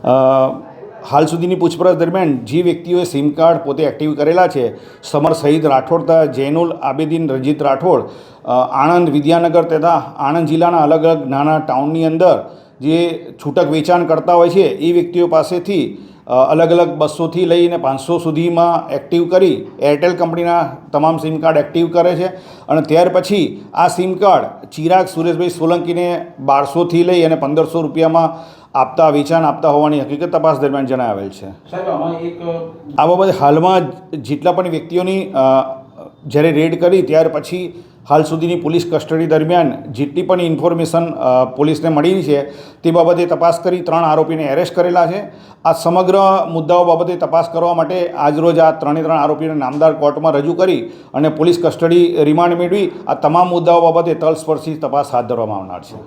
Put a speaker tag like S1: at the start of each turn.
S1: હાલ સુધીની પૂછપરછ દરમિયાન જે વ્યક્તિઓએ સિમ કાર્ડ પોતે એક્ટિવ કરેલા છે, સમર શહીદ રાઠોડ તથા જૈનુલ આબેદીન રજીત રાઠોડ, આણંદ વિદ્યાનગર તથા આણંદ જિલ્લાના અલગ અલગ નાના ટાઉનની અંદર જે છૂટક વેચાણ કરતા હોય છે એ વ્યક્તિઓ પાસેથી અલગ અલગ 200થી લઈને 500 સુધીમાં એક્ટિવ કરી એરટેલ કંપનીના તમામ સિમ કાર્ડ એક્ટિવ કરે છે અને ત્યાર પછી આ સિમ કાર્ડ ચિરાગ સુરેશભાઈ સોલંકીને 1200થી લઈ અને 1500 રૂપિયામાં વેચાણ આપતા હોવાની હકીકત તપાસ દરમિયાન જણાવેલ છે. આ બાબતે હાલમાં જેટલા પણ વ્યક્તિઓની જ્યારે રેડ કરી ત્યાર પછી હાલ સુધીની પોલીસ કસ્ટડી દરમિયાન જેટલી પણ ઇન્ફોર્મેશન પોલીસને મળી છે તે બાબતે તપાસ કરી 3 આરોપીને એરેસ્ટ કરેલા છે. આ સમગ્ર મુદ્દાઓ બાબતે તપાસ કરવા માટે આજરોજ આ 3 આરોપીને નામદાર કોર્ટમાં રજૂ કરી અને પોલીસ કસ્ટડી રિમાન્ડ મેળવી આ તમામ મુદ્દાઓ બાબતે તલસ્પર્શી તપાસ હાથ ધરવામાં આવનાર છે.